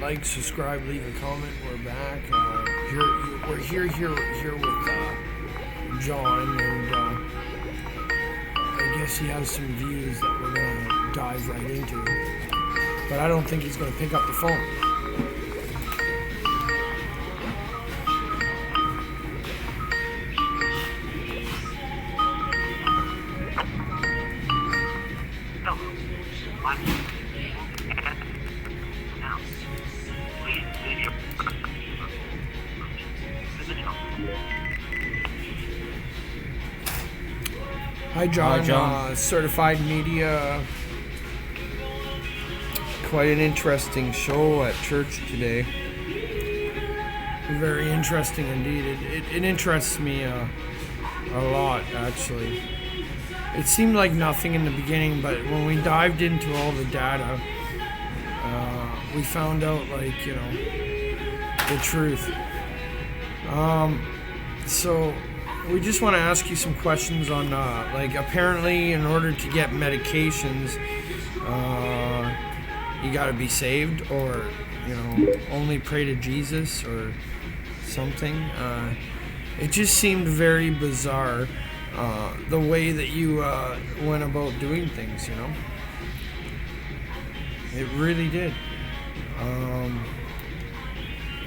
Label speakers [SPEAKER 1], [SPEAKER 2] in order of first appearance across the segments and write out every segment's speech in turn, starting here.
[SPEAKER 1] like, subscribe, leave a comment. We're back. We're here with John, and I guess he has some views that we're gonna dive right into. But I don't think he's gonna pick up the phone. Hi, John.
[SPEAKER 2] Hi, John.
[SPEAKER 1] Certified Media. Quite an interesting show at church today. Very interesting indeed. It interests me a lot, actually. It seemed like nothing in the beginning, but when we dived into all the data, we found out, the truth. So we just want to ask you some questions on, apparently in order to get medications, you got to be saved, or, only pray to Jesus or something. It just seemed very bizarre, the way that you went about doing things, It really did.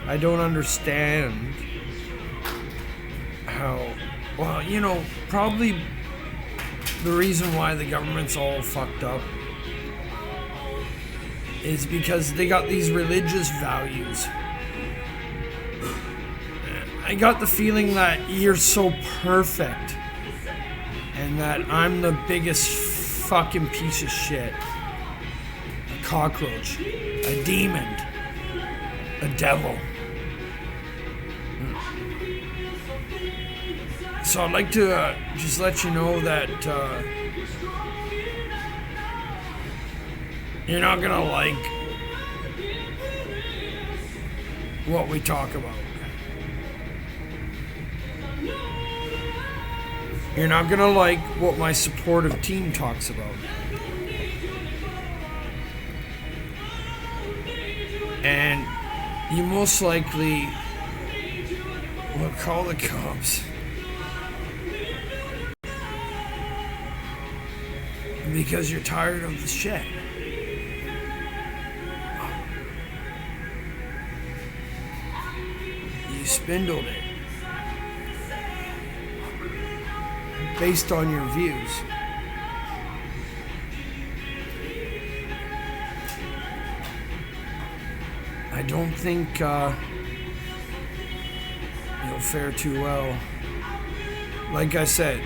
[SPEAKER 1] I don't understand how, probably the reason why the government's all fucked up is because they got these religious values. I got the feeling that you're so perfect and that I'm the biggest fucking piece of shit. A cockroach, a demon, a devil. So I'd like to just let you know that you're not gonna like what we talk about. You're not gonna like what my supportive team talks about. And you most likely will call the cops. Because you're tired of the shit. You spindled it. Based on your views. I don't think you'll fare too well. Like I said,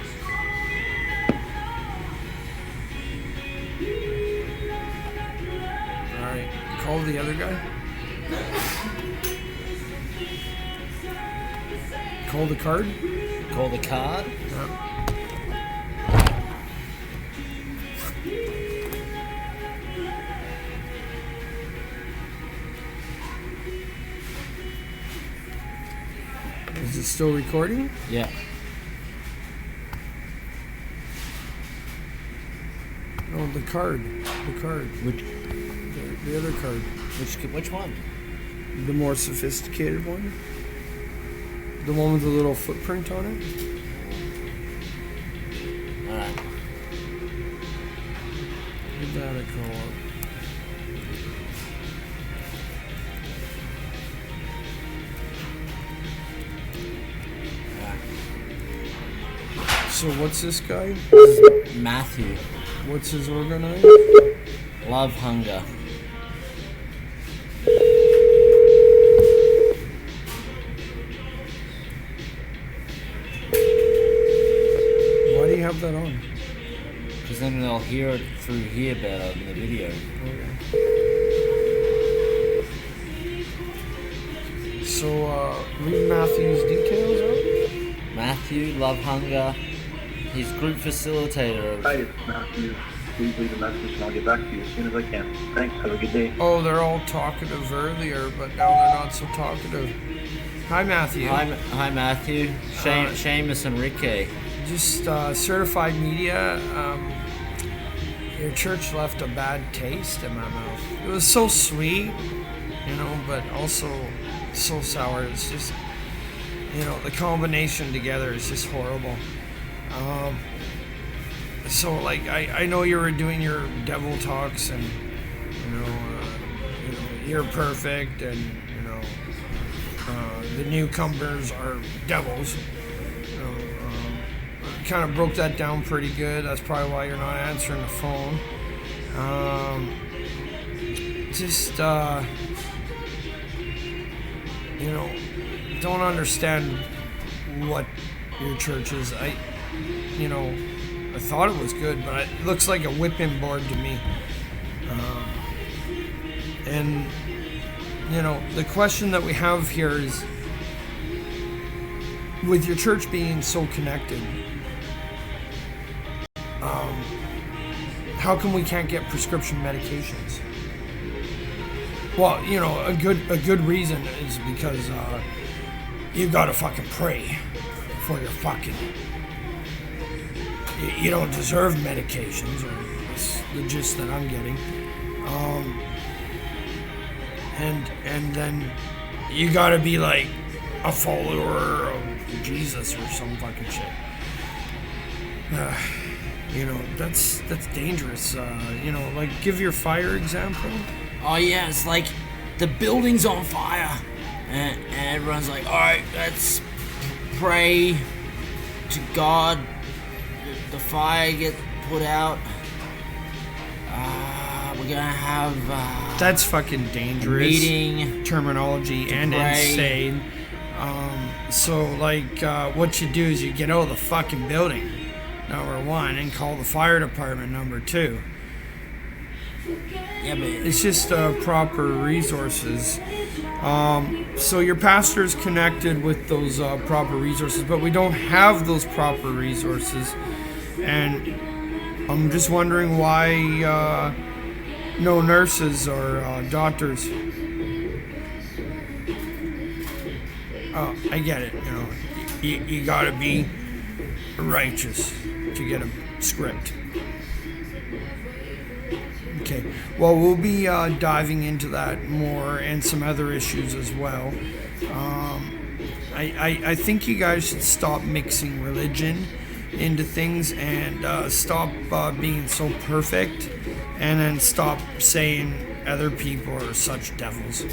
[SPEAKER 1] call the other guy. Call the card.
[SPEAKER 2] Call the card?
[SPEAKER 1] Yeah. Is it still recording?
[SPEAKER 2] Yeah.
[SPEAKER 1] No, the card. The card.
[SPEAKER 2] Which?
[SPEAKER 1] The other card.
[SPEAKER 2] Which one?
[SPEAKER 1] The more sophisticated one. The one with the little footprint on it.
[SPEAKER 2] Alright.
[SPEAKER 1] Give that a call. So what's this guy?
[SPEAKER 2] This is Matthew.
[SPEAKER 1] What's his organized?
[SPEAKER 2] Love Hunger.
[SPEAKER 1] Why do you have that on?
[SPEAKER 2] Because then they'll hear it through here better in the video.
[SPEAKER 1] Okay. So, read Matthew's details out?
[SPEAKER 2] Matthew, Love Hunger. He's group facilitator.
[SPEAKER 3] Hi, it's Matthew. Please leave a message and I'll get back to you as soon as I can. Thanks. Have a good day.
[SPEAKER 1] Oh, they're all talkative earlier, but now they're not so talkative. Hi, Matthew.
[SPEAKER 2] Hi Matthew. Seamus and Ricky.
[SPEAKER 1] Just certified media. your church left a bad taste in my mouth. It was so sweet, but also so sour. It's just, the combination together is just horrible. So like I know you were doing your devil talks and you're perfect and the newcomers are devils. Kind of broke that down pretty good. That's probably why you're not answering the phone. Don't understand what your church is. I thought it was good, but it looks like a whipping board to me. And the question that we have here is, with your church being so connected, how come we can't get prescription medications? Well, a good reason is because you gotta fucking pray for your fucking. You don't deserve medications, or that's the gist that I'm getting. And then you gotta be like a follower of Jesus or some fucking shit. That's dangerous. Like give your fire example.
[SPEAKER 2] Oh yeah, it's like the building's on fire, and everyone's like, all right, let's pray to God. The fire get put out. We're gonna have
[SPEAKER 1] that's fucking dangerous
[SPEAKER 2] meeting
[SPEAKER 1] terminology and
[SPEAKER 2] pray.
[SPEAKER 1] Insane. So like what you do is you get out of the fucking building, number one, and call the fire department, number two.
[SPEAKER 2] Yeah, but
[SPEAKER 1] it's just proper resources. So your pastor's connected with those proper resources, but we don't have those proper resources. And I'm just wondering why no nurses or doctors. I get it. You gotta be righteous to get a script. Okay, well, we'll be diving into that more and some other issues as well. I think you guys should stop mixing religion into things and stop being so perfect, and then stop saying other people are such devils.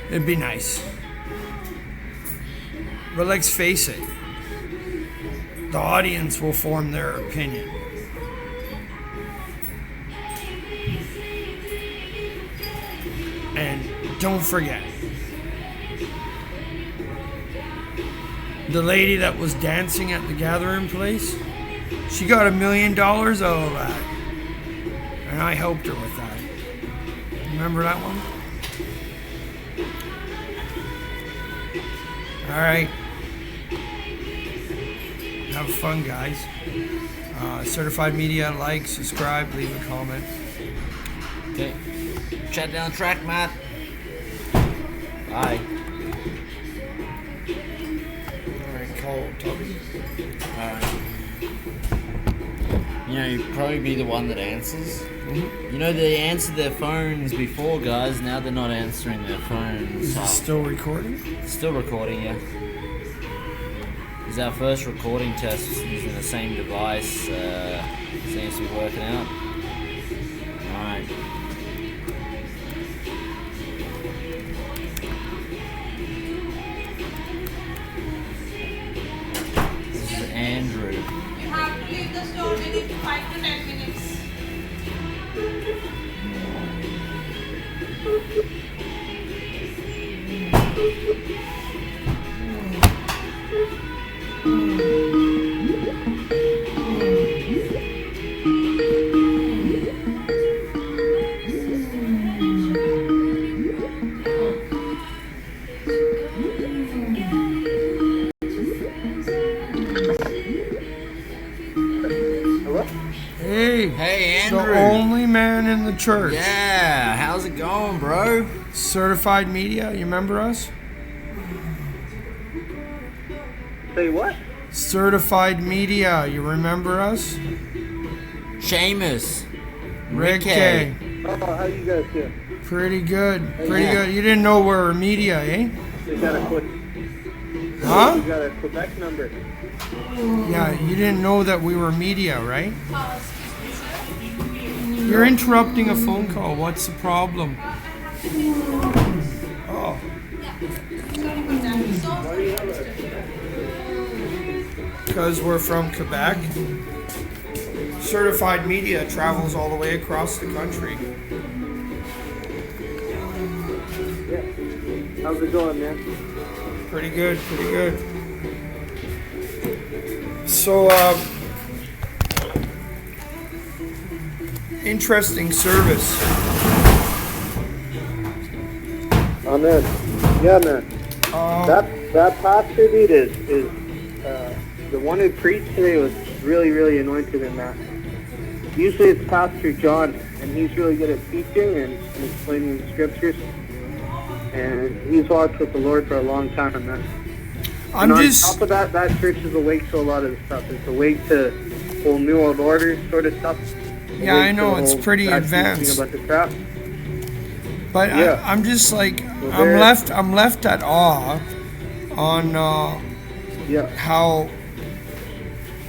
[SPEAKER 1] It'd be nice. But let's face it, the audience will form their opinion. And don't forget, the lady that was dancing at the gathering place, she got $1 million out of that. And I helped her with that. Remember that one? Alright. Have fun, guys. Certified Media, like, subscribe, leave a comment.
[SPEAKER 2] okay. Shut down the track, Matt. Bye.
[SPEAKER 1] Alright, call Toby.
[SPEAKER 2] Alright. You'd probably be the one that answers.
[SPEAKER 1] Mm-hmm.
[SPEAKER 2] They answered their phones before, guys. Now they're not answering their phones.
[SPEAKER 1] Is it still recording?
[SPEAKER 2] Still recording, yeah. It's our first recording test using the same device. Seems to be working out. Alright. This is Andrew.
[SPEAKER 4] You have to leave the store within 5 to 10 minutes.
[SPEAKER 2] Hey, Andrew.
[SPEAKER 1] The only man in the church.
[SPEAKER 2] Yeah, how's it going, bro?
[SPEAKER 1] Certified Media, you remember us?
[SPEAKER 3] Say what?
[SPEAKER 1] Certified Media, you remember us?
[SPEAKER 2] Seamus.
[SPEAKER 1] Ricky.
[SPEAKER 5] Oh, how you guys doing?
[SPEAKER 1] Pretty good. Pretty
[SPEAKER 2] Yeah.
[SPEAKER 1] good. You didn't know we're media, eh?
[SPEAKER 5] We got a
[SPEAKER 1] Huh?
[SPEAKER 5] we got a Quebec number.
[SPEAKER 1] Yeah, you didn't know that we were media, right? You're interrupting a phone call. What's the problem? Oh. Because we're from Quebec. Certified media travels all the way across the country.
[SPEAKER 5] Yeah. How's it going, man?
[SPEAKER 1] Pretty good, pretty good. So, interesting service.
[SPEAKER 5] Amen. Yeah, man. That pastor dude is the one who preached today was really anointed in that. Usually it's Pastor John, and he's really good at teaching and explaining the scriptures. And he's walked with the Lord for a long time, man.
[SPEAKER 1] I'm
[SPEAKER 5] and
[SPEAKER 1] just.
[SPEAKER 5] on top of that, that church is awake to a lot of the stuff. It's awake to whole New World Order sort of stuff.
[SPEAKER 1] Yeah, I know, it's pretty advanced.
[SPEAKER 5] About the crap.
[SPEAKER 1] But
[SPEAKER 5] Yeah.
[SPEAKER 1] I'm just like
[SPEAKER 5] there-
[SPEAKER 1] I'm left at awe on
[SPEAKER 5] Yeah.
[SPEAKER 1] how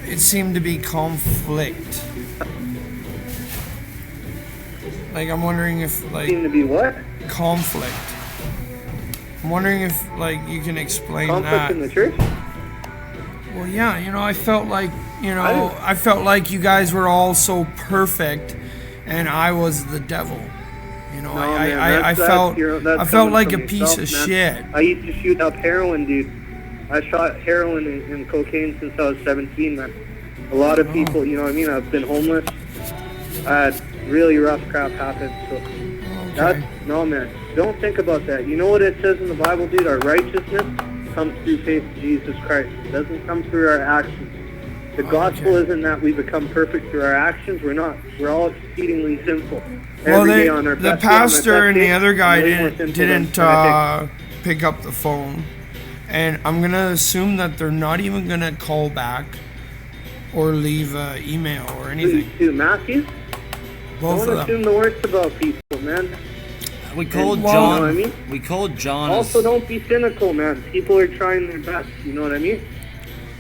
[SPEAKER 1] it seemed to be conflict. Like I'm wondering if like
[SPEAKER 5] Seem to be what?
[SPEAKER 1] conflict. I'm wondering if like you can explain
[SPEAKER 5] Conflict
[SPEAKER 1] that.
[SPEAKER 5] in the church?
[SPEAKER 1] Well, yeah, I felt like I felt like you guys were all so perfect, and I was the devil.
[SPEAKER 5] No,
[SPEAKER 1] I
[SPEAKER 5] man, that's
[SPEAKER 1] felt
[SPEAKER 5] that's
[SPEAKER 1] like a
[SPEAKER 5] coming from
[SPEAKER 1] piece of
[SPEAKER 5] yourself,
[SPEAKER 1] shit.
[SPEAKER 5] man. I used to shoot up heroin, dude. I shot heroin and cocaine since I was 17, man. A lot of people, you know what I mean? I've been homeless. I had really rough crap happen. So that's, no, man. Don't think about that. You know what it says in the Bible, dude? Our righteousness comes through faith in Jesus Christ. It doesn't come through our actions. The gospel isn't that we become perfect through our actions. We're not. We're all exceedingly sinful.
[SPEAKER 1] Well,
[SPEAKER 5] Every day on our
[SPEAKER 1] the
[SPEAKER 5] best day, on our
[SPEAKER 1] pastor
[SPEAKER 5] best
[SPEAKER 1] and
[SPEAKER 5] day,
[SPEAKER 1] the other guy
[SPEAKER 5] way more sinful than
[SPEAKER 1] didn't
[SPEAKER 5] I
[SPEAKER 1] pick up the phone, and I'm gonna assume that they're not even gonna call back or leave an email or anything.
[SPEAKER 5] To Matthew?
[SPEAKER 1] Both
[SPEAKER 5] Don't
[SPEAKER 1] of
[SPEAKER 5] assume
[SPEAKER 1] them.
[SPEAKER 5] the worst about people, man.
[SPEAKER 2] We called
[SPEAKER 5] Well,
[SPEAKER 2] John.
[SPEAKER 5] you know what I mean?
[SPEAKER 2] We called John.
[SPEAKER 5] Also, don't be cynical, man. People are trying their best. You know what I mean?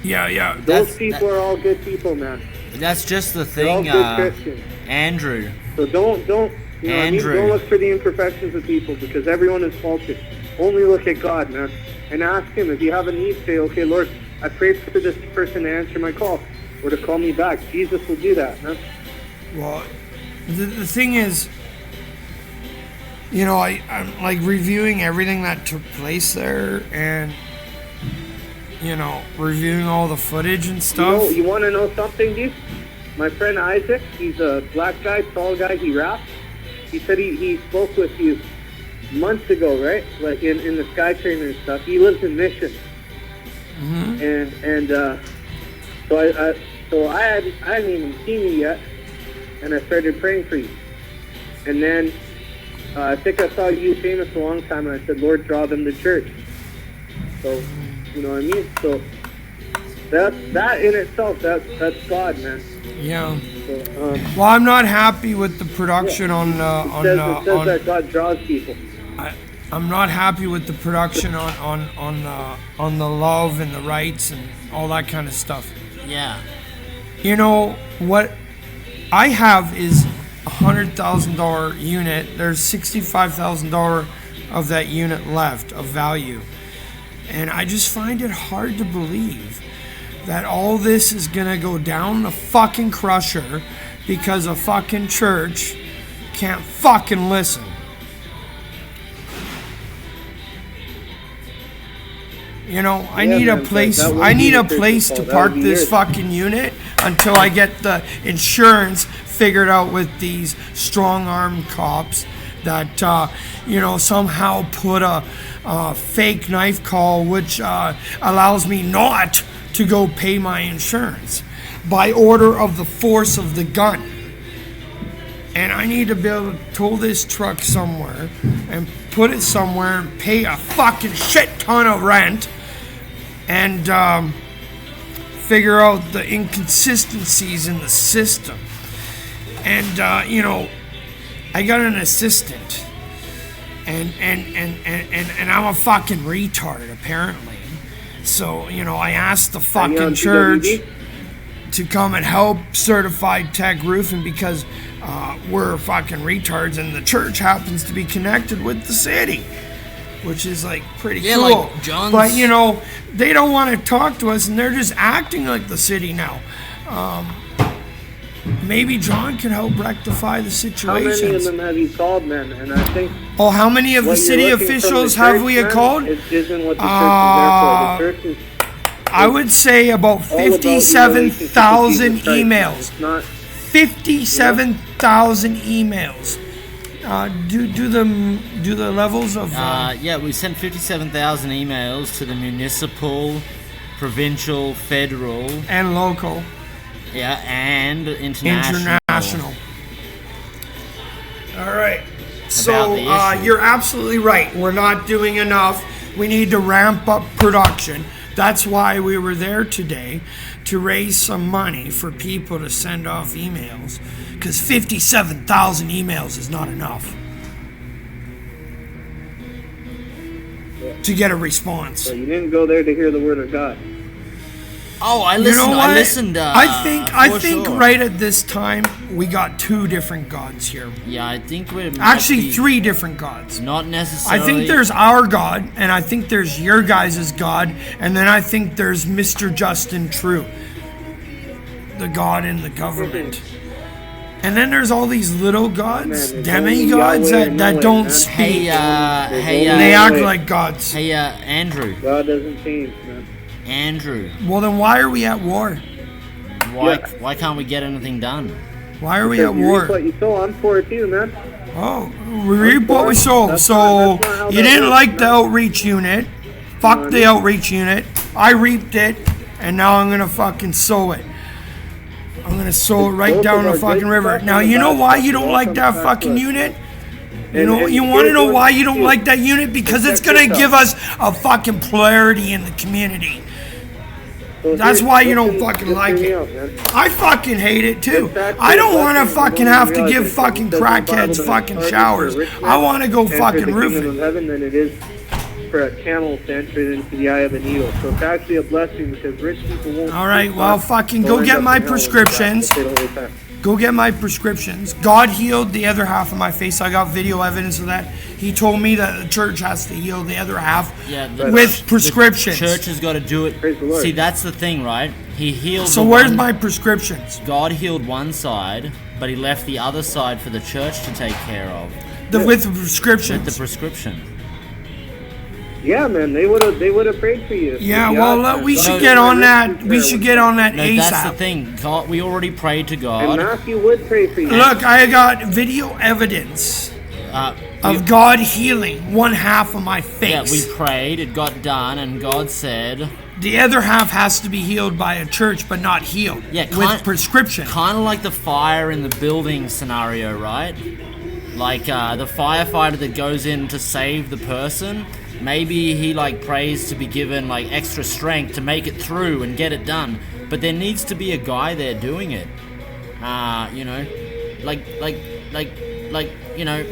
[SPEAKER 1] Yeah.
[SPEAKER 5] Those people are all good people, man.
[SPEAKER 2] That's just the
[SPEAKER 5] They're all
[SPEAKER 2] thing,
[SPEAKER 5] good Christians.
[SPEAKER 2] Andrew.
[SPEAKER 5] So don't, you know what I mean?
[SPEAKER 2] Andrew.
[SPEAKER 5] Don't look for the imperfections of people because everyone is faulty. Only look at God, man, and ask Him. If you have a need, say, okay, Lord, I pray for this person to answer my call or to call me back. Jesus will do that, man.
[SPEAKER 1] Well, the thing is, I'm like reviewing everything that took place there, and reviewing all the footage and stuff.
[SPEAKER 5] You want to know something, dude? My friend Isaac, he's a black guy, tall guy, he raps. He said he spoke with you months ago, right? Like in the SkyTrain and stuff. He lives in Mission.
[SPEAKER 1] Mm-hmm.
[SPEAKER 5] So I hadn't even seen you yet, and I started praying for you. And then I think I saw you famous a long time, and I said, Lord, draw them to church. So, you know what I mean? So that in itself, that's God, man.
[SPEAKER 1] Yeah.
[SPEAKER 5] So,
[SPEAKER 1] Well, I'm not happy with the production
[SPEAKER 5] it says that God draws people.
[SPEAKER 1] I'm not happy with the production on the love and the rights and all that kind of stuff.
[SPEAKER 2] Yeah.
[SPEAKER 1] You know what I have is $100,000 unit. There's $65,000 of that unit left of value, and I just find it hard to believe that all this is gonna go down the fucking crusher because a fucking church can't fucking listen. I
[SPEAKER 5] Yeah,
[SPEAKER 1] need a
[SPEAKER 5] man,
[SPEAKER 1] place.
[SPEAKER 5] that would
[SPEAKER 1] I
[SPEAKER 5] be
[SPEAKER 1] need
[SPEAKER 5] the
[SPEAKER 1] a
[SPEAKER 5] church's
[SPEAKER 1] place to
[SPEAKER 5] fault. That
[SPEAKER 1] park
[SPEAKER 5] would be
[SPEAKER 1] this
[SPEAKER 5] yours.
[SPEAKER 1] fucking unit until I get the insurance figured out with these strong-armed cops that somehow put a fake knife call which allows me not to go pay my insurance by order of the force of the gun. And I need to be able to tow this truck somewhere and put it somewhere and pay a fucking shit ton of rent and figure out the inconsistencies in the system. And I got an assistant, and I'm a fucking retard apparently. So I asked the
[SPEAKER 5] Are you
[SPEAKER 1] fucking
[SPEAKER 5] on
[SPEAKER 1] church
[SPEAKER 5] CWD?
[SPEAKER 1] to come and help certified tech roofing because we're fucking retards, and the church happens to be connected with the city, which is like pretty
[SPEAKER 2] Yeah,
[SPEAKER 1] cool.
[SPEAKER 2] like John's-
[SPEAKER 1] But they don't want to talk to us, and they're just acting like the city now. Maybe John can help rectify the
[SPEAKER 5] How
[SPEAKER 1] situations.
[SPEAKER 5] many of them have you called, man? And I think
[SPEAKER 1] Oh, how many of the
[SPEAKER 5] what you're
[SPEAKER 1] city
[SPEAKER 5] looking from
[SPEAKER 1] officials
[SPEAKER 5] the
[SPEAKER 1] have
[SPEAKER 5] church,
[SPEAKER 1] we
[SPEAKER 5] man,
[SPEAKER 1] called?
[SPEAKER 5] It isn't what the church is there for. The church is
[SPEAKER 1] I would say about
[SPEAKER 5] all about the relationship
[SPEAKER 1] 57,000
[SPEAKER 5] with Jesus Christ.
[SPEAKER 1] emails.
[SPEAKER 5] It's not
[SPEAKER 1] 57,000 emails. Do the levels of
[SPEAKER 2] Yeah, we sent 57,000 emails to the municipal, provincial, federal,
[SPEAKER 1] and local,
[SPEAKER 2] and international.
[SPEAKER 1] international. All right.
[SPEAKER 2] About
[SPEAKER 1] So
[SPEAKER 2] the issue.
[SPEAKER 1] you're absolutely right. We're not doing enough. We need to ramp up production. That's why we were there today, to raise some money for people to send off emails, because 57,000 emails is not enough to get a response.
[SPEAKER 5] So you didn't go there to hear the word of God.
[SPEAKER 2] Oh, I
[SPEAKER 1] You
[SPEAKER 2] listened.
[SPEAKER 1] know what?
[SPEAKER 2] I listened.
[SPEAKER 1] I think
[SPEAKER 2] for sure.
[SPEAKER 1] right at this time we got two different gods here.
[SPEAKER 2] Yeah, I think we're
[SPEAKER 1] Actually, three different gods.
[SPEAKER 2] Not necessarily.
[SPEAKER 1] I think there's our God, and I think there's your guys' God, and then I think there's Mr. Justin True, the God in the government. And then there's all these little gods,
[SPEAKER 5] Man,
[SPEAKER 1] demigods
[SPEAKER 5] Yahweh and
[SPEAKER 1] that
[SPEAKER 5] Yahweh,
[SPEAKER 1] don't
[SPEAKER 5] man.
[SPEAKER 1] speak.
[SPEAKER 2] Hey,
[SPEAKER 1] And they act like gods.
[SPEAKER 2] Hey, Andrew.
[SPEAKER 5] God doesn't change, man.
[SPEAKER 2] Andrew.
[SPEAKER 1] Well, then why are we at war?
[SPEAKER 2] Why can't we get anything done?
[SPEAKER 1] Why are we
[SPEAKER 5] Because
[SPEAKER 1] at
[SPEAKER 5] you reap
[SPEAKER 1] war?
[SPEAKER 5] what you sow. I'm for it too, man.
[SPEAKER 1] Oh, we reap what we sow.
[SPEAKER 5] That's
[SPEAKER 1] So
[SPEAKER 5] not how
[SPEAKER 1] you
[SPEAKER 5] that
[SPEAKER 1] didn't
[SPEAKER 5] works,
[SPEAKER 1] like the
[SPEAKER 5] man.
[SPEAKER 1] outreach unit. Fuck the outreach unit. I reaped it, and now I'm gonna fucking sow it. I'm gonna sow it right
[SPEAKER 5] Both
[SPEAKER 1] down
[SPEAKER 5] of
[SPEAKER 1] the
[SPEAKER 5] our
[SPEAKER 1] fucking
[SPEAKER 5] good
[SPEAKER 1] river.
[SPEAKER 5] stuff
[SPEAKER 1] Now
[SPEAKER 5] and
[SPEAKER 1] you
[SPEAKER 5] the
[SPEAKER 1] know
[SPEAKER 5] bad
[SPEAKER 1] why
[SPEAKER 5] stuff
[SPEAKER 1] you don't
[SPEAKER 5] all
[SPEAKER 1] like
[SPEAKER 5] comes
[SPEAKER 1] that
[SPEAKER 5] back
[SPEAKER 1] fucking
[SPEAKER 5] to us.
[SPEAKER 1] unit? You
[SPEAKER 5] And-
[SPEAKER 1] know
[SPEAKER 5] and
[SPEAKER 1] you want to
[SPEAKER 5] here's
[SPEAKER 1] know
[SPEAKER 5] what-
[SPEAKER 1] why you don't
[SPEAKER 5] here.
[SPEAKER 1] like that unit? Because it's
[SPEAKER 5] Check
[SPEAKER 1] gonna
[SPEAKER 5] this
[SPEAKER 1] give
[SPEAKER 5] out.
[SPEAKER 1] us a fucking polarity in the community.
[SPEAKER 5] So
[SPEAKER 1] That's
[SPEAKER 5] here,
[SPEAKER 1] why you don't
[SPEAKER 5] listen-
[SPEAKER 1] fucking
[SPEAKER 5] just
[SPEAKER 1] like
[SPEAKER 5] hear me
[SPEAKER 1] it.
[SPEAKER 5] out, man.
[SPEAKER 1] I fucking hate it too.
[SPEAKER 5] It's actually
[SPEAKER 1] I don't
[SPEAKER 5] a
[SPEAKER 1] want to
[SPEAKER 5] blessing.
[SPEAKER 1] fucking
[SPEAKER 5] You don't
[SPEAKER 1] have to
[SPEAKER 5] realize
[SPEAKER 1] give
[SPEAKER 5] it.
[SPEAKER 1] fucking
[SPEAKER 5] It says in the Bible
[SPEAKER 1] crackheads
[SPEAKER 5] that
[SPEAKER 1] fucking
[SPEAKER 5] it's harder
[SPEAKER 1] showers.
[SPEAKER 5] for a rich
[SPEAKER 1] I
[SPEAKER 5] man
[SPEAKER 1] want to go
[SPEAKER 5] enter
[SPEAKER 1] fucking
[SPEAKER 5] the kingdom
[SPEAKER 1] roofing.
[SPEAKER 5] of heaven than it is for a camel to enter into the eye of a needle. So it's actually a blessing because rich people won't.
[SPEAKER 1] All right, well, fucking go
[SPEAKER 5] They'll
[SPEAKER 1] get
[SPEAKER 5] end
[SPEAKER 1] my
[SPEAKER 5] up in hell
[SPEAKER 1] prescriptions.
[SPEAKER 5] if they don't repent.
[SPEAKER 1] Go get my prescriptions. God healed the other half of my face. I got video evidence of that. He told me that the church has to heal the other half with prescriptions.
[SPEAKER 2] The church has got to do it.
[SPEAKER 5] Praise the Lord.
[SPEAKER 2] See, that's the thing, right? He healed.
[SPEAKER 1] So
[SPEAKER 2] the
[SPEAKER 1] where's
[SPEAKER 2] one-
[SPEAKER 1] my prescriptions?
[SPEAKER 2] God healed one side, but he left the other side for the church to take care of
[SPEAKER 1] With the
[SPEAKER 2] with the
[SPEAKER 1] prescriptions.
[SPEAKER 2] prescription.
[SPEAKER 5] Yeah, man, they would have prayed for you.
[SPEAKER 1] Yeah,
[SPEAKER 5] If
[SPEAKER 1] well,
[SPEAKER 5] God-
[SPEAKER 1] we
[SPEAKER 5] God
[SPEAKER 1] should
[SPEAKER 5] would
[SPEAKER 1] get
[SPEAKER 5] have
[SPEAKER 1] on that.
[SPEAKER 5] rescued
[SPEAKER 1] We
[SPEAKER 5] her
[SPEAKER 1] should
[SPEAKER 5] with
[SPEAKER 1] get
[SPEAKER 5] that.
[SPEAKER 1] on that
[SPEAKER 2] No, that's the
[SPEAKER 1] ASAP.
[SPEAKER 2] thing. God, we already prayed to
[SPEAKER 5] And
[SPEAKER 2] God.
[SPEAKER 5] Matthew would pray for you.
[SPEAKER 1] Look, I got video evidence of God healing one half of my
[SPEAKER 2] Yeah, we
[SPEAKER 1] face.
[SPEAKER 2] prayed. It got done, and God said,
[SPEAKER 1] The other half has to be healed by a church, but not healed
[SPEAKER 2] Yeah,
[SPEAKER 1] with prescription.
[SPEAKER 2] kind of like the fire in the building scenario, right? Like the firefighter that goes in to save the person. Maybe he like prays to be given like extra strength to make it through and get it done. But there needs to be a guy there doing it. You know, like you know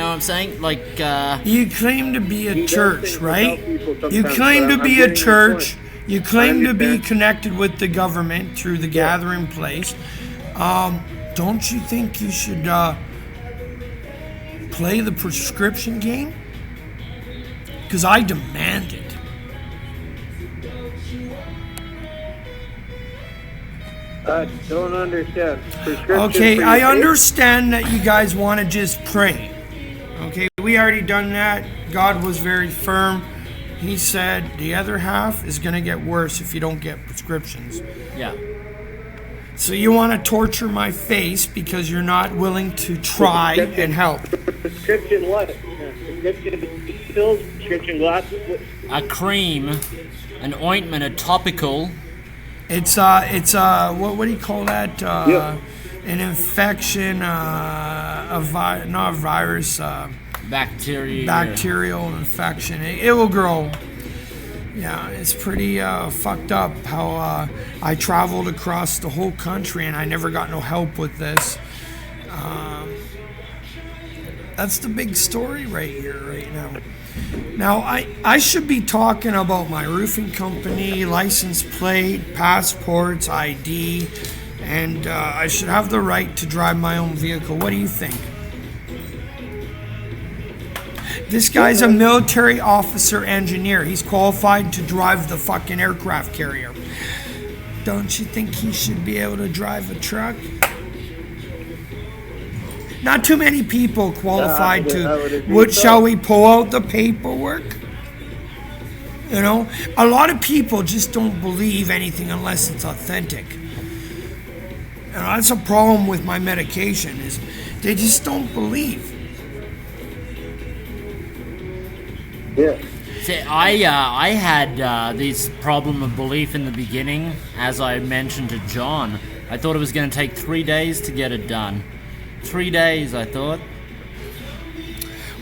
[SPEAKER 2] what I'm saying? Like
[SPEAKER 1] You claim to be a
[SPEAKER 5] He does
[SPEAKER 1] church,
[SPEAKER 5] things
[SPEAKER 1] right?
[SPEAKER 5] without people
[SPEAKER 1] You
[SPEAKER 5] sometimes,
[SPEAKER 1] claim
[SPEAKER 5] but
[SPEAKER 1] to
[SPEAKER 5] I'm
[SPEAKER 1] be a
[SPEAKER 5] getting your
[SPEAKER 1] church.
[SPEAKER 5] point.
[SPEAKER 1] You claim to be
[SPEAKER 5] understand.
[SPEAKER 1] connected with the government through the gathering place. Don't you think you should play the prescription game? Because I demand it.
[SPEAKER 5] I don't understand. Prescription
[SPEAKER 1] Okay,
[SPEAKER 5] for
[SPEAKER 1] I
[SPEAKER 5] your faith?
[SPEAKER 1] understand that you guys want to just pray. Okay, we already done that. God was very firm. He said the other half is going to get worse if you don't get prescriptions.
[SPEAKER 2] yeah.
[SPEAKER 1] So you want to torture my face because you're not willing to try and help.
[SPEAKER 5] Prescription what? Prescription pills, prescription glasses.
[SPEAKER 2] A cream, an ointment, a topical.
[SPEAKER 1] It's what do you call that?
[SPEAKER 5] Yeah.
[SPEAKER 1] An infection, not a virus,
[SPEAKER 2] Bacteria.
[SPEAKER 1] bacterial infection. It will grow. Yeah, it's pretty fucked up how I traveled across the whole country and I never got no help with this. That's the big story right here, right now. Now, I should be talking about my roofing company, license plate, passports, ID, and I should have the right to drive my own vehicle. What do you think? This guy's a military officer engineer. He's qualified to drive the fucking aircraft carrier. Don't you think he should be able to drive a truck? Not too many people qualified shall we pull out the paperwork? You know, a lot of people just don't believe anything unless it's authentic. And that's a problem with my medication, is they just don't believe.
[SPEAKER 5] Yeah.
[SPEAKER 2] See, I had this problem of belief in the beginning, as I mentioned to John. I thought it was going to take 3 days to get it done. 3 days, I thought.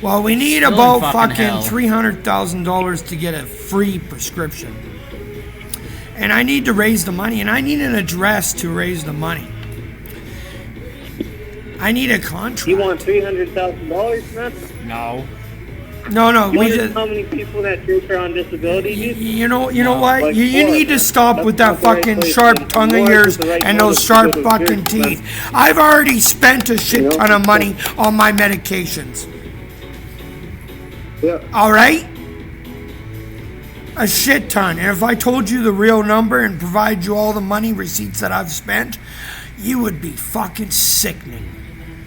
[SPEAKER 1] Well, we need
[SPEAKER 2] Still
[SPEAKER 1] about
[SPEAKER 2] fucking
[SPEAKER 1] fucking
[SPEAKER 2] hell.
[SPEAKER 1] $300,000 to get a free prescription. And I need to raise the money, and I need an address to raise the money. I need a contract.
[SPEAKER 5] You want $300,000, man?
[SPEAKER 2] No.
[SPEAKER 1] No,
[SPEAKER 5] You
[SPEAKER 1] we
[SPEAKER 5] know
[SPEAKER 1] just...
[SPEAKER 5] how many people that group are on disability, dude?
[SPEAKER 1] You know what?
[SPEAKER 5] Like
[SPEAKER 1] You
[SPEAKER 5] four,
[SPEAKER 1] need to
[SPEAKER 5] man.
[SPEAKER 1] stop
[SPEAKER 5] That's
[SPEAKER 1] with that
[SPEAKER 5] not the right
[SPEAKER 1] fucking
[SPEAKER 5] place,
[SPEAKER 1] sharp
[SPEAKER 5] man.
[SPEAKER 1] tongue of
[SPEAKER 5] More
[SPEAKER 1] yours
[SPEAKER 5] is the right
[SPEAKER 1] and
[SPEAKER 5] place
[SPEAKER 1] those
[SPEAKER 5] to
[SPEAKER 1] sharp
[SPEAKER 5] go to
[SPEAKER 1] fucking
[SPEAKER 5] church, man.
[SPEAKER 1] teeth. I've already spent a shit
[SPEAKER 5] You know?
[SPEAKER 1] ton of money on my medications.
[SPEAKER 5] Yeah.
[SPEAKER 1] All right? A shit ton. And if I told you the real number and provide you all the money receipts that I've spent, you would be fucking sickening.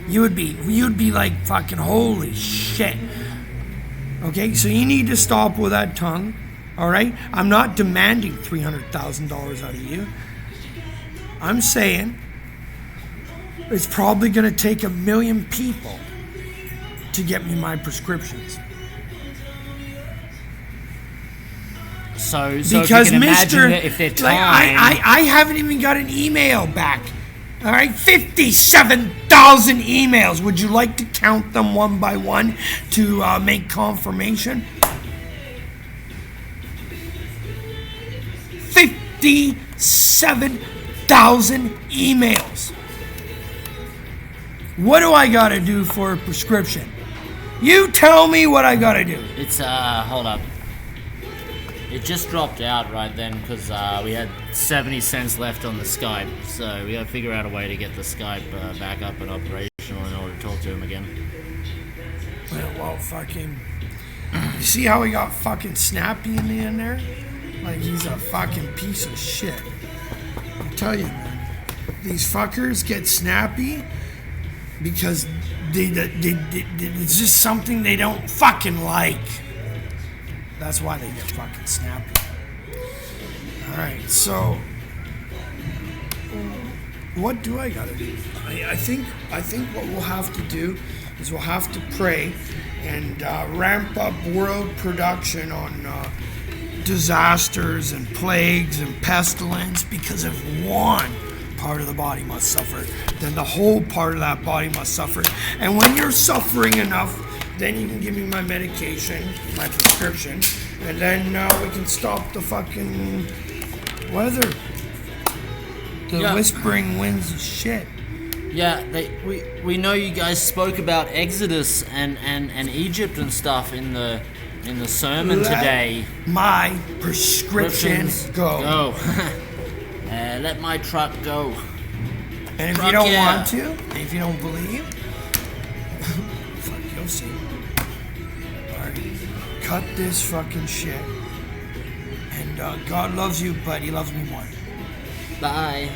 [SPEAKER 1] You'd be like fucking holy shit. Okay, so you need to stop with that tongue. All right? I'm not demanding $300,000 out of you. I'm saying it's probably going to take 1 million people to get me my prescriptions.
[SPEAKER 2] So if
[SPEAKER 1] Because
[SPEAKER 2] you can imagine
[SPEAKER 1] Mr.
[SPEAKER 2] that if they're
[SPEAKER 1] like,
[SPEAKER 2] timed,
[SPEAKER 1] I haven't even got an email back. All right, 57,000 emails. Would you like to count them one by one to make confirmation? 57,000 emails. What do I gotta do for a prescription? You tell me what I gotta do.
[SPEAKER 2] it's hold up. It just dropped out right then because we had 70 cents left on the Skype, so we gotta figure out a way to get the Skype back up and operational in order to talk to him again.
[SPEAKER 1] Well, fucking... You see how he got fucking snappy in the end there? Like he's a fucking piece of shit. I tell you, man. These fuckers get snappy because it's just something they don't fucking like. That's why they get fucking snappy. Alright, so... What do I gotta do? I think what we'll have to do is we'll have to pray and ramp up world production on disasters and plagues and pestilence, because if one part of the body must suffer, then the whole part of that body must suffer. And when you're suffering enough, then you can give me my medication, my prescription, and then we can stop the fucking weather. The
[SPEAKER 2] Yeah.
[SPEAKER 1] whispering winds of shit.
[SPEAKER 2] Yeah, we know you guys spoke about Exodus and Egypt and stuff in the sermon
[SPEAKER 1] Let
[SPEAKER 2] today.
[SPEAKER 1] my prescription go.
[SPEAKER 2] Go. Let my truck go.
[SPEAKER 1] And if
[SPEAKER 2] Fuck
[SPEAKER 1] you don't
[SPEAKER 2] yeah.
[SPEAKER 1] want to, and if you don't believe, fuck, you'll see. Alright, cut this fucking shit. And God loves you, but He loves me more.
[SPEAKER 2] Bye.